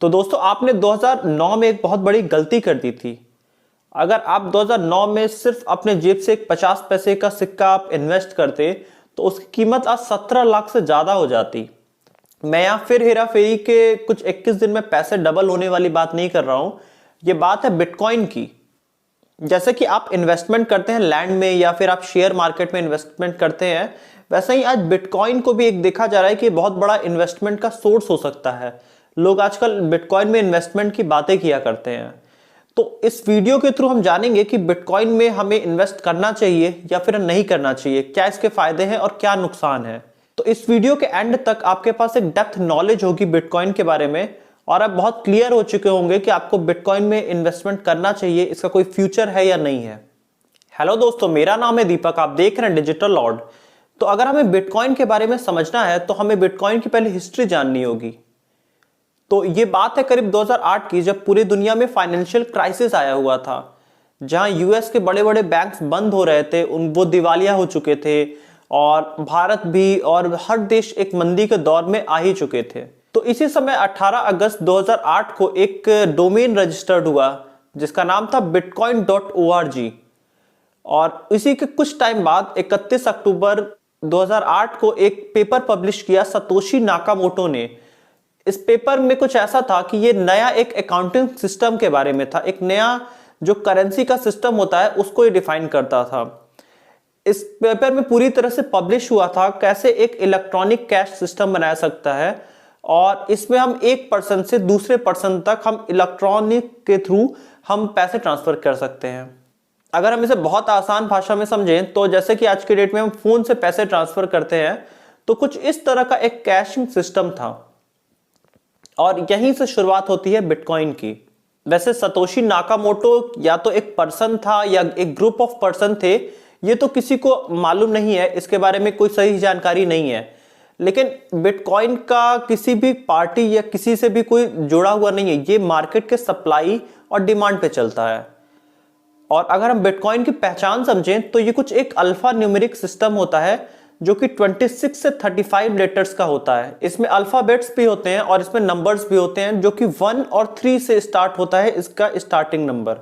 तो दोस्तों आपने 2009 में एक बहुत बड़ी गलती कर दी थी। अगर आप 2009 में सिर्फ अपने जेब से एक 50 पैसे का सिक्का आप इन्वेस्ट करते तो उसकी कीमत आज 17 लाख से ज्यादा हो जाती। मैं यहाँ फिर हेरा फेरी के कुछ 21 दिन में पैसे डबल होने वाली बात नहीं कर रहा हूँ, ये बात है बिटकॉइन की। जैसे कि आप इन्वेस्टमेंट करते हैं लैंड में या फिर आप शेयर मार्केट में इन्वेस्टमेंट करते हैं, वैसे ही आज बिटकॉइन को भी एक देखा जा रहा है कि बहुत बड़ा इन्वेस्टमेंट का सोर्स हो सकता है। लोग आजकल बिटकॉइन में इन्वेस्टमेंट की बातें किया करते हैं। तो इस वीडियो के थ्रू हम जानेंगे कि बिटकॉइन में हमें इन्वेस्ट करना चाहिए या फिर नहीं करना चाहिए, क्या इसके फायदे हैं और क्या नुकसान है। तो इस वीडियो के एंड तक आपके पास एक डेप्थ नॉलेज होगी बिटकॉइन के बारे में और आप बहुत क्लियर हो चुके होंगे कि आपको बिटकॉइन में इन्वेस्टमेंट करना चाहिए, इसका कोई फ्यूचर है या नहीं है। हेलो दोस्तों, मेरा नाम है दीपक, आप देख रहे हैं डिजिटल लॉर्ड। तो अगर हमें बिटकॉइन के बारे में समझना है तो हमें बिटकॉइन की पहले हिस्ट्री जाननी होगी। तो ये बात है करीब 2008 की, जब पूरी दुनिया में फाइनेंशियल क्राइसिस आया हुआ था, जहां यूएस के बड़े बड़े बैंक्स बंद हो रहे थे, वो दिवालिया हो चुके थे और भारत भी और हर देश एक मंदी के दौर में आ ही चुके थे। तो इसी समय 18 अगस्त 2008 को एक डोमेन रजिस्टर्ड हुआ जिसका नाम था bitcoin.org और इसी के कुछ टाइम बाद 31 अक्टूबर 2008 को एक पेपर पब्लिश किया सतोशी नाकामोटो ने। इस पेपर में कुछ ऐसा था कि ये नया एक अकाउंटिंग सिस्टम के बारे में था, एक नया जो करेंसी का सिस्टम होता है उसको ये डिफाइन करता था। इस पेपर में पूरी तरह से पब्लिश हुआ था कैसे एक इलेक्ट्रॉनिक कैश सिस्टम बनाया सकता है और इसमें हम एक पर्सन से दूसरे पर्सन तक हम इलेक्ट्रॉनिक के थ्रू हम पैसे ट्रांसफर कर सकते हैं। अगर हम इसे बहुत आसान भाषा में समझें तो जैसे कि आज के डेट में हम फोन से पैसे ट्रांसफर करते हैं, तो कुछ इस तरह का एक कैशिंग सिस्टम था और यहीं से शुरुआत होती है बिटकॉइन की। वैसे सतोशी नाकामोटो या तो एक पर्सन था या एक ग्रुप ऑफ पर्सन थे, ये तो किसी को मालूम नहीं है, इसके बारे में कोई सही जानकारी नहीं है। लेकिन बिटकॉइन का किसी भी पार्टी या किसी से भी कोई जुड़ा हुआ नहीं है, ये मार्केट के सप्लाई और डिमांड पे चलता है। और अगर हम बिटकॉइन की पहचान समझें तो ये कुछ एक अल्फा न्यूमेरिक सिस्टम होता है जो कि 26 से 35 लेटर्स का होता है। इसमें अल्फाबेट्स भी होते हैं और इसमें नंबर्स भी होते हैं जो कि 1 और 3 से स्टार्ट होता है इसका स्टार्टिंग नंबर।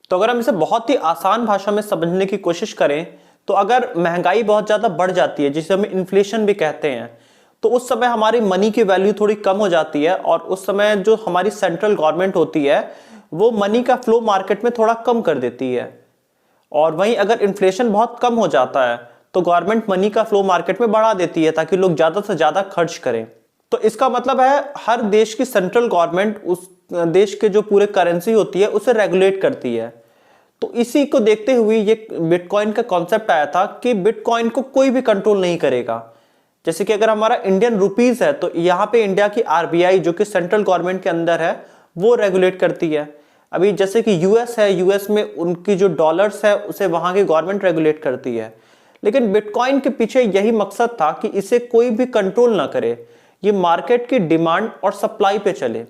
तो अगर हम इसे बहुत ही आसान भाषा में समझने की कोशिश करें तो अगर महंगाई बहुत ज्यादा बढ़ जाती है, जिसे हम इन्फ्लेशन भी कहते हैं, तो उस समय हमारी मनी की वैल्यू थोड़ी कम हो जाती है और उस समय जो हमारी सेंट्रल गवर्नमेंट होती है वो मनी का फ्लो मार्केट में थोड़ा कम कर देती है। और वहीं अगर इन्फ्लेशन बहुत कम हो जाता है तो गवर्नमेंट मनी का फ्लो मार्केट में बढ़ा देती है ताकि लोग ज्यादा से ज्यादा खर्च करें। तो इसका मतलब है हर देश की सेंट्रल गवर्नमेंट उस देश के जो पूरे करेंसी होती है उसे रेगुलेट करती है। तो इसी को देखते हुए ये बिटकॉइन का कॉन्सेप्ट आया था कि बिटकॉइन को कोई भी कंट्रोल नहीं करेगा। जैसे कि अगर हमारा इंडियन रुपीस है तो यहाँ पे इंडिया की आरबीआई जो कि सेंट्रल गवर्नमेंट के अंदर है वो रेगुलेट करती है। अभी जैसे कि यूएस है, यूएस में उनकी जो डॉलर्स है उसे वहां की गवर्नमेंट रेगुलेट करती है। लेकिन बिटकॉइन के पीछे यही मकसद था कि इसे कोई भी कंट्रोल ना करे, ये मार्केट की डिमांड और सप्लाई पे चले।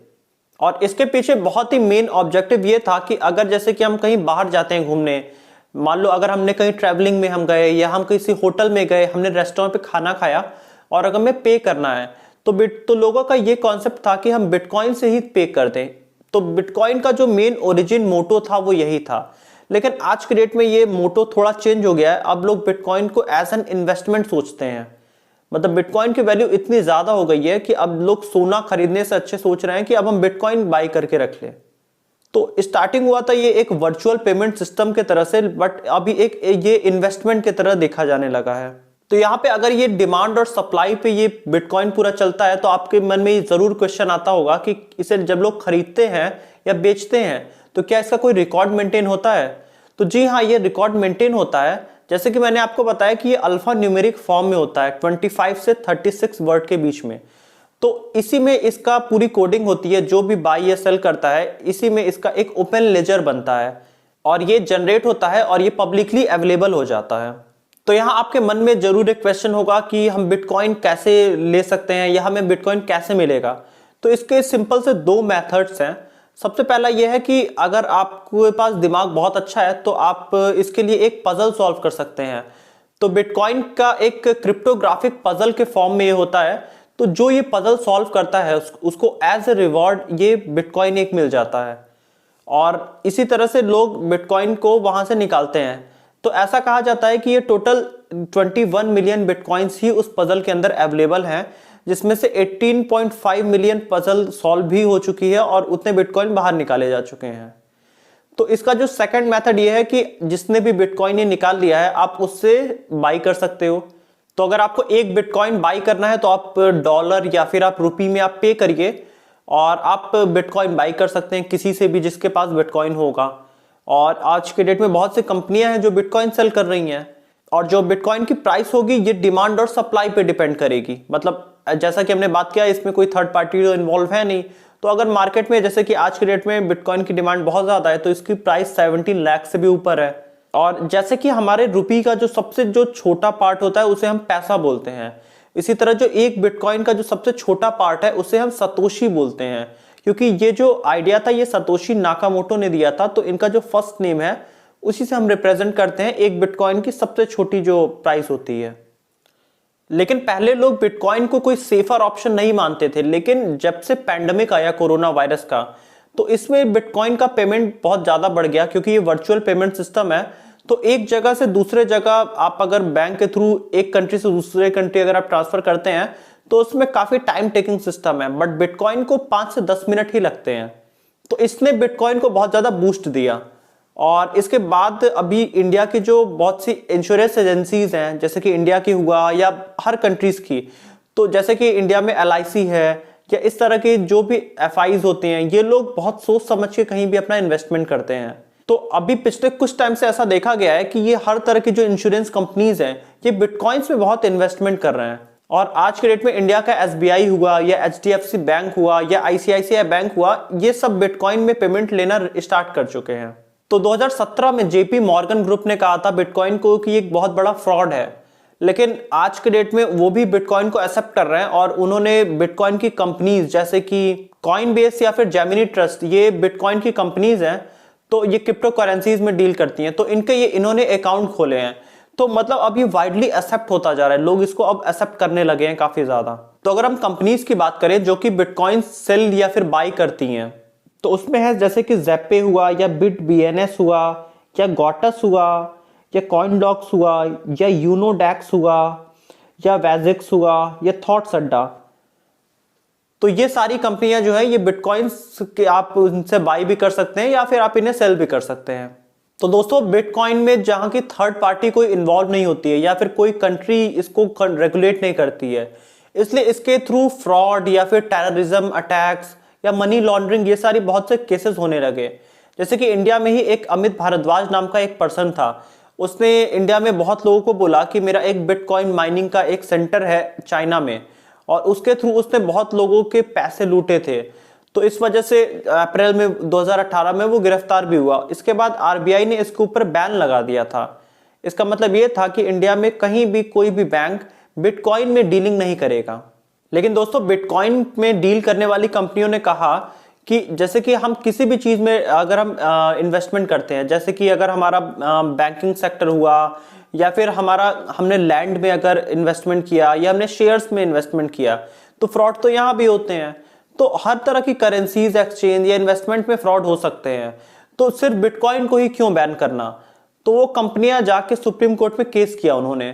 और इसके पीछे बहुत ही मेन ऑब्जेक्टिव ये था कि अगर जैसे कि हम कहीं बाहर जाते हैं घूमने, मान लो अगर हमने कहीं ट्रैवलिंग में हम गए या हम किसी होटल में गए, हमने रेस्टोरेंट पे खाना खाया और अगर हमें पे करना है तो लोगों का ये कॉन्सेप्ट था कि हम बिटकॉइन से ही पे कर दें। तो बिटकॉइन का जो मेन ओरिजिन मोटो था वो यही था। लेकिन आज के डेट में ये मोटो थोड़ा चेंज हो गया है। अब लोग बिटकॉइन को एज एन इन्वेस्टमेंट सोचते हैं। मतलब बिटकॉइन की वैल्यू इतनी ज्यादा हो गई है कि अब लोग सोना खरीदने से अच्छे सोच रहे हैं कि अब हम बिटकॉइन बाई करके रख लें। तो स्टार्टिंग हुआ था ये एक वर्चुअल पेमेंट सिस्टम के तरह से, बट अभी एक ये इन्वेस्टमेंट की तरह देखा जाने लगा है। तो यहाँ पे अगर ये डिमांड और सप्लाई पे ये बिटकॉइन पूरा चलता है तो आपके मन में ये जरूर क्वेश्चन आता होगा कि इसे जब लोग खरीदते हैं या बेचते हैं तो क्या इसका कोई रिकॉर्ड मेंटेन होता है। तो जी हाँ, ये रिकॉर्ड मेंटेन होता है। जैसे कि मैंने आपको बताया कि ये अल्फा न्यूमेरिक फॉर्म में होता है 25 से 36 वर्ड के बीच में। तो इसी में इसका पूरी कोडिंग होती है। जो भी बाई या सेल करता है इसी में इसका एक ओपन लेजर बनता है और ये जनरेट होता है और ये पब्लिकली अवेलेबल हो जाता है। तो यहाँ आपके मन में जरूर एक क्वेश्चन होगा कि हम बिटकॉइन कैसे ले सकते हैं या हमें बिटकॉइन कैसे मिलेगा। तो इसके सिंपल से 2 मेथड्स हैं। सबसे पहला यह है कि अगर आपके पास दिमाग बहुत अच्छा है तो आप इसके लिए एक पजल सॉल्व कर सकते हैं। तो बिटकॉइन का एक क्रिप्टोग्राफिक पजल के फॉर्म में ये होता है। तो जो ये पजल सॉल्व करता है उसको एज ए रिवॉर्ड ये बिटकॉइन एक मिल जाता है, और इसी तरह से लोग बिटकॉइन को वहां से निकालते हैं। तो ऐसा कहा जाता है कि ये टोटल 21 मिलियन बिटकॉइंस ही उस पजल के अंदर अवेलेबल हैं, जिसमें से 18.5 मिलियन पजल सॉल्व भी हो चुकी है और उतने बिटकॉइन बाहर निकाले जा चुके हैं। तो इसका जो सेकंड मेथड ये है कि जिसने भी बिटकॉइन ये निकाल लिया है आप उससे बाई कर सकते हो। तो अगर आपको एक बिटकॉइन बाई करना है तो आप डॉलर या फिर आप रुपी में आप पे करिए और आप बिटकॉइन बाई कर सकते हैं किसी से भी जिसके पास बिटकॉइन होगा। और आज के डेट में बहुत सी कंपनियां हैं जो बिटकॉइन सेल कर रही हैं, और जो बिटकॉइन की प्राइस होगी ये डिमांड और सप्लाई पे डिपेंड करेगी। मतलब जैसा कि हमने बात किया, इसमें कोई थर्ड पार्टी इन्वॉल्व है नहीं। तो अगर मार्केट में जैसे कि आज के डेट में बिटकॉइन की डिमांड बहुत ज्यादा है तो इसकी प्राइस 17 लाख से भी ऊपर है। और जैसे कि हमारे रुपी का जो सबसे जो छोटा पार्ट होता है उसे हम पैसा बोलते हैं, इसी तरह जो एक बिटकॉइन का जो सबसे छोटा पार्ट है उसे हम सतोशी बोलते हैं, क्योंकि ये जो आइडिया था ये सतोशी नाकामोटो ने दिया था। तो इनका जो फर्स्ट नेम है उसी से हम रिप्रेजेंट करते हैं एक बिटकॉइन की सबसे छोटी जो प्राइस होती है। लेकिन पहले लोग बिटकॉइन को कोई सेफर ऑप्शन नहीं मानते थे, लेकिन जब से पैंडेमिक आया कोरोना वायरस का तो इसमें बिटकॉइन का पेमेंट बहुत ज्यादा बढ़ गया, क्योंकि ये वर्चुअल पेमेंट सिस्टम है। तो एक जगह से दूसरे जगह आप अगर बैंक के थ्रू एक कंट्री से दूसरे कंट्री अगर आप ट्रांसफर करते हैं तो उसमें काफी टाइम टेकिंग सिस्टम है, बट बिटकॉइन को 5 से 10 मिनट ही लगते हैं। तो इसने बिटकॉइन को बहुत ज्यादा बूस्ट दिया। और इसके बाद अभी इंडिया की जो बहुत सी इंश्योरेंस एजेंसीज हैं, जैसे कि इंडिया की हुआ या हर कंट्रीज की, तो जैसे कि इंडिया में LIC है या इस तरह के जो भी FIs होते हैं, ये लोग बहुत सोच समझ के कहीं भी अपना इन्वेस्टमेंट करते हैं। तो अभी पिछले कुछ टाइम से ऐसा देखा गया है कि ये हर तरह की जो इंश्योरेंस कंपनीज हैं ये बिटकॉइंस में बहुत इन्वेस्टमेंट कर रहे हैं। और आज के डेट में इंडिया का SBI हुआ या HDFC बैंक हुआ या ICICI बैंक हुआ, ये सब बिटकॉइन में पेमेंट लेना स्टार्ट कर चुके हैं। तो 2017 में JP मॉर्गन ग्रुप ने कहा था बिटकॉइन को कि एक बहुत बड़ा फ्रॉड है, लेकिन आज के डेट में वो भी बिटकॉइन को एक्सेप्ट कर रहे हैं और उन्होंने बिटकॉइन की कंपनीज जैसे कि कॉइनबेस या फिर जेमिनी ट्रस्ट, ये बिटकॉइन की कंपनीज हैं, तो ये क्रिप्टो करेंसीज में डील करती हैं, तो इन्होंने अकाउंट खोले हैं। तो मतलब अभी वाइडली एक्सेप्ट होता जा रहा है, लोग इसको अब एक्सेप्ट करने लगे हैं काफी ज्यादा। तो अगर हम कंपनीज की बात करें जो कि बिटकॉइन सेल या फिर बाई करती हैं, तो उसमें है जैसे कि ज़ेपे हुआ या BitBNS हुआ या गॉटस हुआ या कॉइनडॉक्स हुआ या यूनोडेक्स हुआ या वैजिक्स हुआ या थॉट्स अड्डा। तो ये सारी कंपनियां जो है ये बिटकॉइंस के आप उनसे बाई भी कर सकते हैं या फिर आप इन्हें सेल भी कर सकते हैं। तो दोस्तों बिटकॉइन में जहां की थर्ड पार्टी कोई इन्वॉल्व नहीं होती है या फिर कोई कंट्री इसको रेगुलेट नहीं करती है, इसलिए इसके थ्रू फ्रॉड या फिर टेररिज्म अटैक्स या मनी लॉन्ड्रिंग ये सारी बहुत से केसेस होने लगे। जैसे कि इंडिया में ही एक अमित भारद्वाज नाम का एक पर्सन था, उसने इंडिया में बहुत लोगों को बोला कि मेरा एक बिटकॉइन माइनिंग का एक सेंटर है चाइना में, और उसके थ्रू उसने बहुत लोगों के पैसे लूटे थे। तो इस वजह से अप्रैल में 2018 में वो गिरफ्तार भी हुआ। इसके बाद RBI ने इसके ऊपर बैन लगा दिया था। इसका मतलब ये था कि इंडिया में कहीं भी कोई भी बैंक बिटकॉइन में डीलिंग नहीं करेगा। लेकिन दोस्तों बिटकॉइन में डील करने वाली कंपनियों ने कहा कि जैसे कि हम किसी भी चीज में अगर हम इन्वेस्टमेंट करते हैं, जैसे कि अगर हमारा बैंकिंग सेक्टर हुआ या फिर हमने लैंड में अगर इन्वेस्टमेंट किया या हमने शेयर्स में इन्वेस्टमेंट किया, तो फ्रॉड तो यहाँ भी होते हैं। तो हर तरह की करेंसीज एक्सचेंज या इन्वेस्टमेंट में फ्रॉड हो सकते हैं, तो सिर्फ बिटकॉइन को ही क्यों बैन करना। तो वो कंपनियां जाके सुप्रीम कोर्ट में केस किया उन्होंने,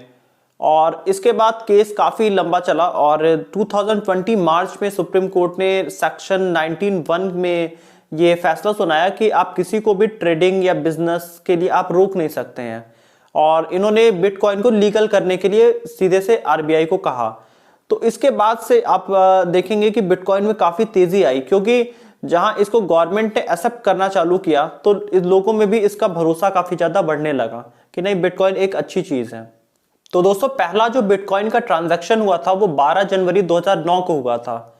और इसके बाद केस काफी लंबा चला और 2020 मार्च में सुप्रीम कोर्ट ने सेक्शन 19(1) में ये फैसला सुनाया कि आप किसी को भी ट्रेडिंग या बिजनेस के लिए आप रोक नहीं सकते हैं। और इन्होंने बिटकॉइन को लीगल करने के लिए सीधे से RBI को कहा। तो इसके बाद से आप देखेंगे कि बिटकॉइन में काफी तेजी आई, क्योंकि जहां इसको गवर्नमेंट ने एक्सेप्ट करना चालू किया तो इस लोगों में भी इसका भरोसा काफी ज्यादा बढ़ने लगा कि नहीं बिटकॉइन एक अच्छी चीज है। तो दोस्तों पहला जो बिटकॉइन का ट्रांजैक्शन हुआ था वो 12 जनवरी 2009 को हुआ था,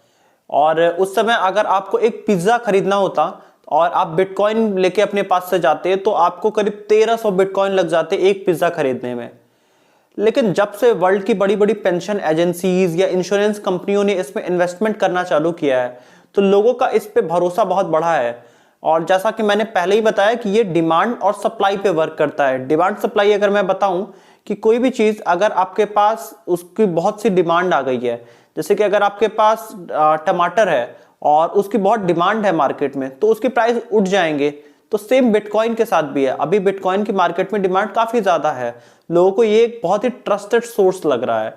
और उस समय अगर आपको एक पिज्जा खरीदना होता और आप बिटकॉइन लेके अपने पास से जाते तो आपको करीब 1300 बिटकॉइन लग जाते एक पिज्जा खरीदने में। लेकिन जब से वर्ल्ड की बड़ी बड़ी पेंशन एजेंसीज या इंश्योरेंस कंपनियों ने इसमें इन्वेस्टमेंट करना चालू किया है तो लोगों का इस पे भरोसा बहुत बढ़ा है। और जैसा कि मैंने पहले ही बताया कि ये डिमांड और सप्लाई पे वर्क करता है। डिमांड सप्लाई अगर मैं बताऊं कि कोई भी चीज अगर आपके पास उसकी बहुत सी डिमांड आ गई है, जैसे कि अगर आपके पास टमाटर है और उसकी बहुत डिमांड है मार्केट में, तो उसकी प्राइस उठ जाएंगे। तो सेम बिटकॉइन के साथ भी है। अभी बिटकॉइन की मार्केट में डिमांड काफी ज्यादा है, लोगों को ये एक बहुत ही ट्रस्टेड सोर्स लग रहा है।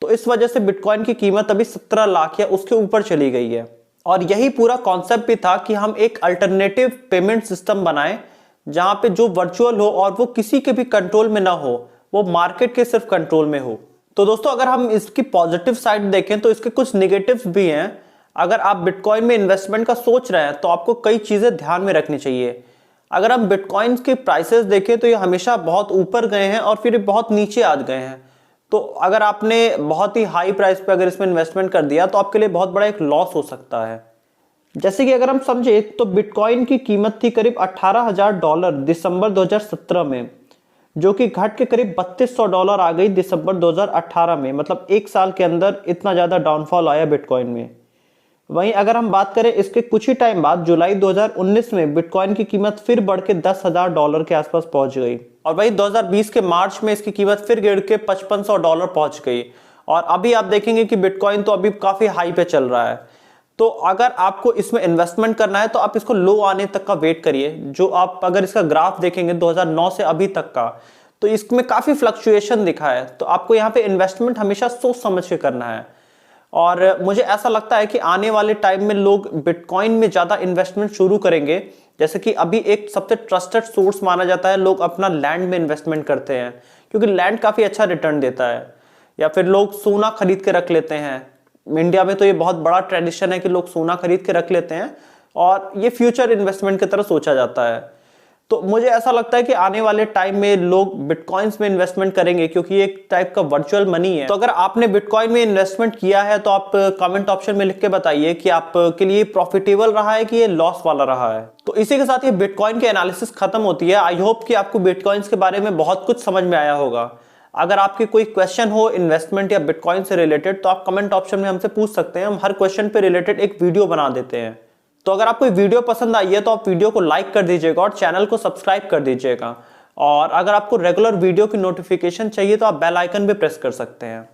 तो इस वजह से बिटकॉइन की कीमत अभी 17 लाख या उसके ऊपर चली गई है। और यही पूरा कॉन्सेप्ट भी था कि हम एक अल्टरनेटिव पेमेंट सिस्टम बनाएं, जहां पे जो वर्चुअल हो और वो किसी के भी कंट्रोल में ना हो, वो मार्केट के सिर्फ कंट्रोल में हो। तो दोस्तों, अगर हम इसकी पॉजिटिव साइड देखें तो इसके कुछ निगेटिव्स भी हैं। अगर आप बिटकॉइन में इन्वेस्टमेंट का सोच रहे हैं तो आपको कई चीजें ध्यान में रखनी चाहिए। अगर हम बिटकॉइन के प्राइसेस देखें तो ये हमेशा बहुत ऊपर गए हैं और फिर बहुत नीचे आ गए हैं। तो अगर आपने बहुत ही हाई प्राइस पे अगर इसमें इन्वेस्टमेंट कर दिया तो आपके लिए बहुत बड़ा एक लॉस हो सकता है। जैसे कि अगर हम समझे तो बिटकॉइन की कीमत थी करीब $18,000 दिसंबर 2017 में, जो कि घट के करीब $3200 आ गई दिसंबर 2018 में। मतलब एक साल के अंदर इतना ज्यादा डाउनफॉल आया बिटकॉइन में। वहीं अगर हम बात करें इसके कुछ ही टाइम बाद जुलाई 2019 में बिटकॉइन की कीमत फिर बढ़ के $10,000 के आसपास पहुंच गई। और वहीं 2020 के मार्च में इसकी कीमत फिर गिर के $5500 पहुंच गई। और अभी आप देखेंगे कि बिटकॉइन तो अभी काफी हाई पे चल रहा है। तो अगर आपको इसमें इन्वेस्टमेंट करना है तो आप इसको लो आने तक का वेट करिए। जो आप अगर इसका ग्राफ देखेंगे 2009 से अभी तक का, तो इसमें काफी फ्लक्चुएशन दिखा है। तो आपको यहाँ पे इन्वेस्टमेंट हमेशा सोच समझ के करना है। और मुझे ऐसा लगता है कि आने वाले टाइम में लोग बिटकॉइन में ज्यादा इन्वेस्टमेंट शुरू करेंगे। जैसे कि अभी एक सबसे ट्रस्टेड सोर्स माना जाता है, लोग अपना लैंड में इन्वेस्टमेंट करते हैं क्योंकि लैंड काफी अच्छा रिटर्न देता है। या फिर लोग सोना खरीद के रख लेते हैं। इंडिया में तो ये बहुत बड़ा ट्रेडिशन है कि लोग सोना खरीद के रख लेते हैं और ये फ्यूचर इन्वेस्टमेंट की तरह सोचा जाता है। तो मुझे ऐसा लगता है कि आने वाले टाइम में लोग बिटकॉइंस में इन्वेस्टमेंट करेंगे क्योंकि ये एक टाइप का वर्चुअल मनी है। तो अगर आपने बिटकॉइन में इन्वेस्टमेंट किया है तो आप कमेंट ऑप्शन में लिख के बताइए कि आपके लिए प्रॉफिटेबल रहा है कि ये लॉस वाला रहा है। तो इसी के साथ ये बिटकॉइन की एनालिसिस खत्म होती है। आई होप कि आपको बिटकॉइंस के बारे में बहुत कुछ समझ में आया होगा। अगर आपके कोई क्वेश्चन हो इन्वेस्टमेंट या बिटकॉइन से रिलेटेड तो आप कमेंट ऑप्शन में हमसे पूछ सकते हैं। हम हर क्वेश्चन पे रिलेटेड एक वीडियो बना देते हैं। तो अगर आपको वीडियो पसंद आई है तो आप वीडियो को लाइक कर दीजिएगा और चैनल को सब्सक्राइब कर दीजिएगा। और अगर आपको रेगुलर वीडियो की नोटिफिकेशन चाहिए तो आप बेल आइकन भी प्रेस कर सकते हैं।